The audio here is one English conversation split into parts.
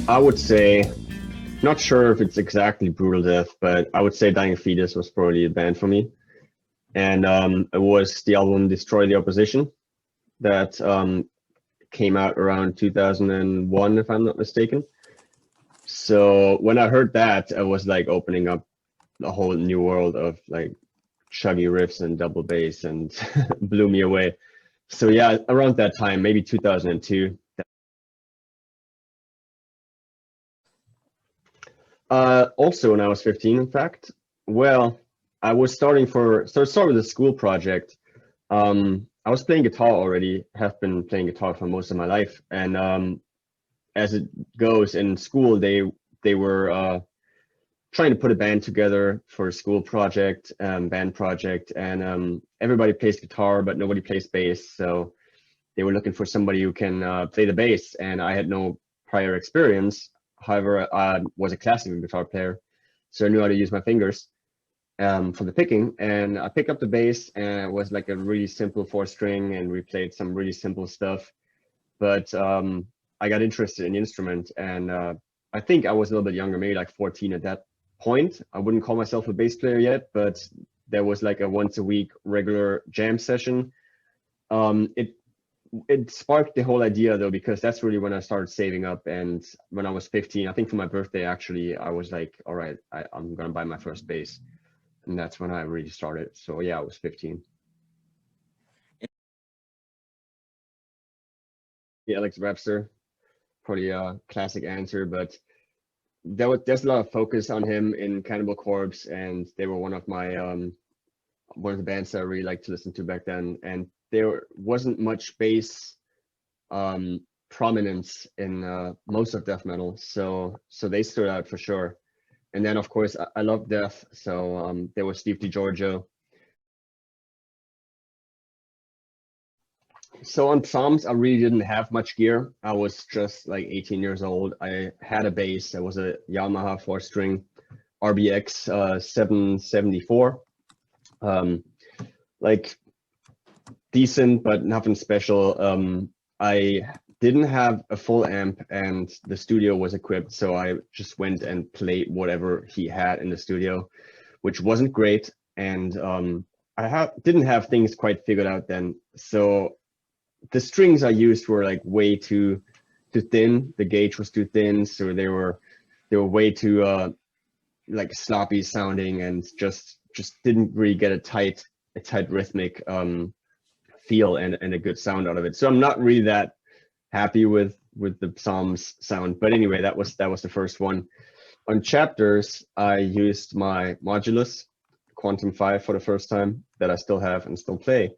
I would say, not sure if it's exactly Brutal Death, but I would say Dying Fetus was probably a band for me. And it was the album Destroy the Opposition that came out around 2001, if I'm not mistaken. So when I heard that, I was like opening up a whole new world of like chuggy riffs and double bass and blew me away. So yeah, around that time, maybe 2002. Also when I was 15, in fact. Well, I was start with a school project. I was playing guitar already, have been playing guitar for most of my life, and as it goes in school, they were trying to put a band together for a school project, band project, and everybody plays guitar, but nobody plays bass. So they were looking for somebody who can play the bass, and I had no prior experience. However, I was a classical guitar player, so I knew how to use my fingers for the picking. And I picked up the bass, and it was like a really simple four string, and we played some really simple stuff. But I got interested in the instrument, and I think I was a little bit younger, maybe like 14 at that point. I wouldn't call myself a bass player yet, but there was like a once a week regular jam session. It sparked the whole idea though, because that's really when I started saving up. And when I was 15, I think for my birthday, actually, I was like, all right, I'm gonna buy my first bass. And that's when I really started. So yeah, I was 15. Yeah, Alex Webster, probably a classic answer, but there's a lot of focus on him in Cannibal Corpse, and they were one of the bands that I really liked to listen to back then. And there wasn't much bass prominence in most of death metal, so they stood out for sure. And then of course I love death, so there was Steve DiGiorgio. So on Psalms, I really didn't have much gear. I was just like 18 years old. I had a bass. It was a Yamaha four-string RBX 774. Like decent, but nothing special. I didn't have a full amp, and the studio was equipped, so I just went and played whatever he had in the studio, which wasn't great. And didn't have things quite figured out then. So the strings I used were like way too thin. The gauge was too thin, so they were way too like sloppy sounding, and just didn't really get a tight rhythmic feel and a good sound out of it. So I'm not really that happy with the Psalms sound. But anyway, that was the first one. On Chapters, I used my Modulus Quantum 5 for the first time, that I still have and still play.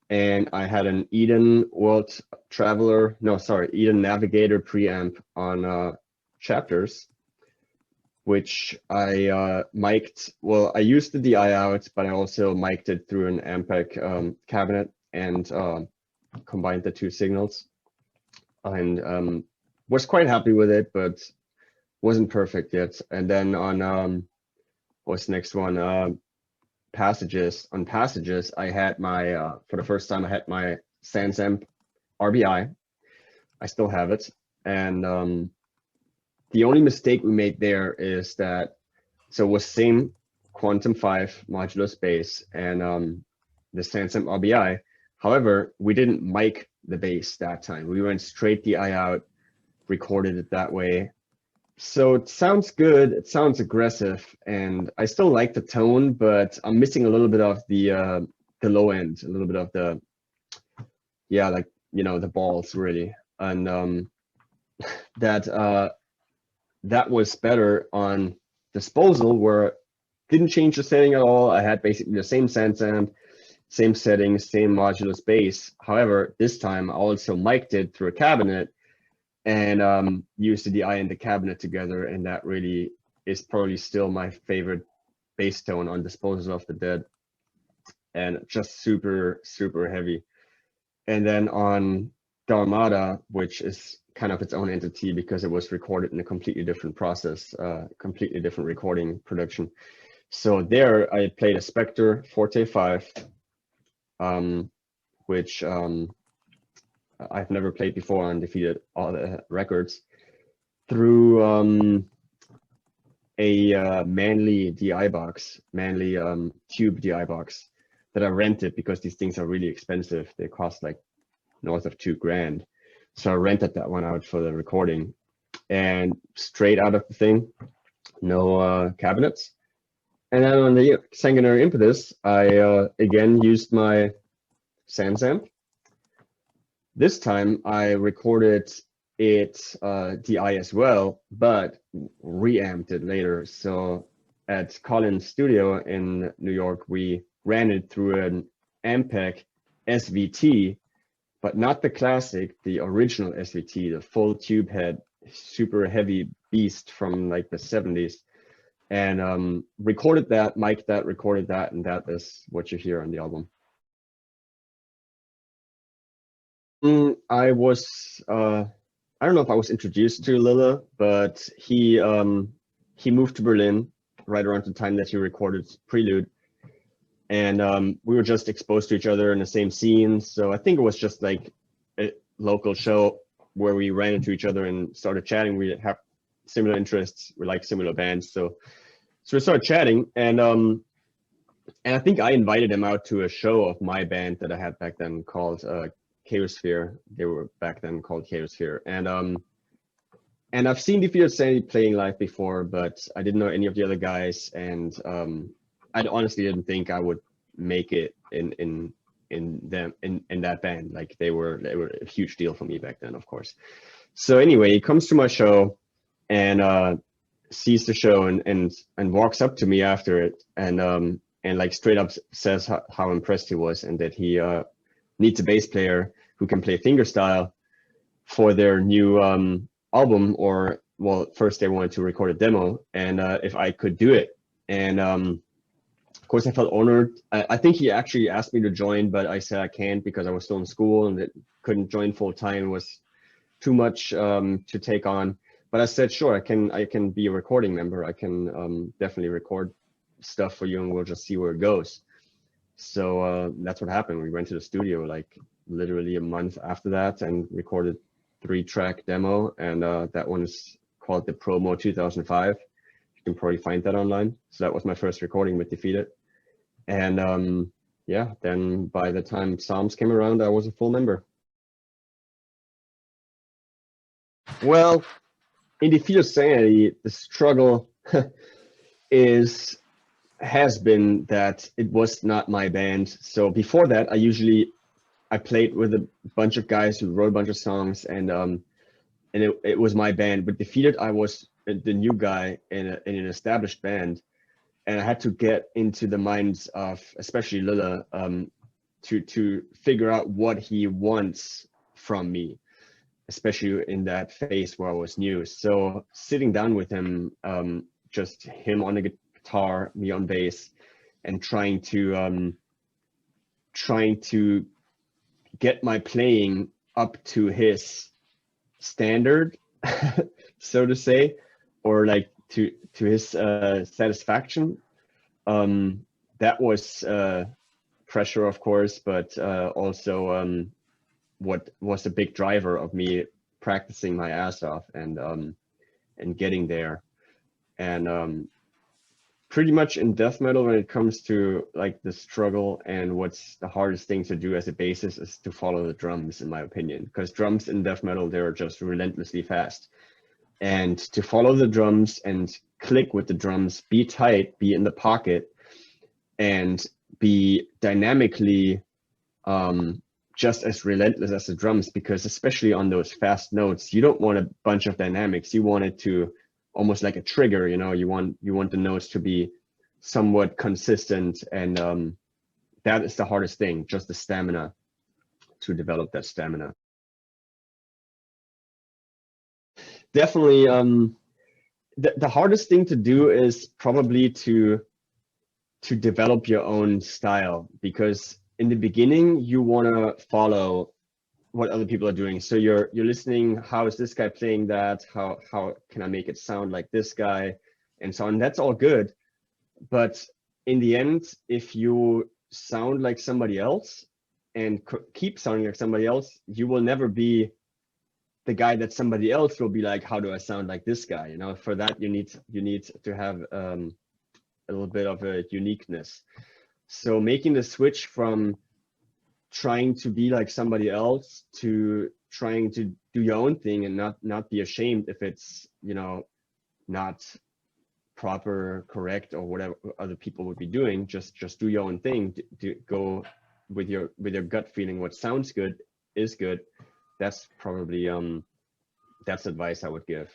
And I had an Eden World Traveler, no, sorry, Eden Navigator preamp on Chapters, which I mic'd. Well, I used the DI out, but I also mic'd it through an Ampeg cabinet and combined the two signals. And was quite happy with it, but wasn't perfect yet. And then on what's the next one? Passages. On Passages, I had my for the first time I had my Sansamp RBI. I still have it, and the only mistake we made there is that, so it was same Quantum 5 modulus bass and the Sansamp RBI. However, we didn't mic the bass that time. We went straight DI out, recorded it that way. So it sounds good, it sounds aggressive, and I still like the tone, but I'm missing a little bit of the low end, a little bit of the, yeah, like, the balls really. And that was better on Disposal, where didn't change the setting at all. I had basically the same Sansamp, same settings, same modulus bass. However, this time I also mic'd it through a cabinet and used the DI and the cabinet together, and that really is probably still my favorite bass tone on Disposal of the Dead, and just super, super heavy. And then on Dharmata, which is kind of its own entity because it was recorded in a completely different process, completely different recording production. So there I played a Spectre Forte 5, which I've never played before on Defeated all the records. through a Manly DI box, Manly tube DI box that I rented because these things are really expensive. They cost like north of $2,000. So I rented that one out for the recording, and straight out of the thing, no cabinets. And then on the secondary impetus, I again used my Sans amp. This time I recorded it DI as well, but reamped it later. So at Colin's studio in New York, we ran it through an Ampeg SVT, but not the classic, the original SVT, the full tube head, super heavy beast from like the 70s. And recorded that, mic'd that, recorded that, and that is what you hear on the album. I was I don't know if I was introduced to Lilla, but he moved to Berlin right around the time that he recorded Prelude, and we were just exposed to each other in the same scene. So I think it was just like a local show where we ran into each other and started chatting. We have similar interests, we like similar bands, so we started chatting, and I think I invited him out to a show of my band that I had back then called Chaosphere. They were back then called Chaosphere, and I've seen Defeated Sanity playing live before, but I didn't know any of the other guys, and I honestly didn't think I would make it in that band. Like they were a huge deal for me back then, of course. So anyway, he comes to my show and sees the show and walks up to me after it and like straight up says how impressed he was and that he needs a bass player who can play fingerstyle for their new album, or well, first they wanted to record a demo, and if I could do it. And of course I felt honored. I think he actually asked me to join, but I said I can't because I was still in school and it couldn't join full time. It was too much to take on. But I said, sure, I can be a recording member. I can definitely record stuff for you, and we'll just see where it goes. So that's what happened. We went to the studio like literally a month after that and recorded 3-track demo, and that one is called the Promo 2005. You can probably find that online. So that was my first recording with Defeated. And yeah, then by the time Psalms came around, I was a full member. Well, in Defeated Sanity, the struggle has been that it was not my band. So before that, I played with a bunch of guys who wrote a bunch of songs, and it was my band. But Defeated, I was the new guy in an established band, and I had to get into the minds of especially Lilla to figure out what he wants from me, especially in that phase where I was new. So sitting down with him, just him on the guitar, me on bass, and trying to get my playing up to his standard, so to say, or like to his satisfaction. That was pressure, of course, but also what was a big driver of me practicing my ass off and getting there. And pretty much in death metal, when it comes to like the struggle and what's the hardest thing to do as a bassist is to follow the drums, in my opinion, because drums in death metal, they're just relentlessly fast. And to follow the drums and click with the drums, be tight, be in the pocket, and be dynamically just as relentless as the drums, because especially on those fast notes, you don't want a bunch of dynamics. You want it to almost like a trigger, you know, you want the notes to be somewhat consistent, and that is the hardest thing, just the stamina, to develop that stamina. Definitely, the hardest thing to do is probably to develop your own style, because in the beginning you want to follow what other people are doing. So you're listening, how is this guy playing that? How can I make it sound like this guy? And so on. That's all good. But in the end, if you sound like somebody else and keep sounding like somebody else, you will never be the guy that somebody else will be like, how do I sound like this guy? You know, for that you need to have a little bit of a uniqueness. So making the switch from trying to be like somebody else to trying to do your own thing and not be ashamed if it's, you know, not proper, correct, or whatever other people would be doing. Just do your own thing. To go with your gut feeling. What sounds good is good. That's probably that's advice I would give.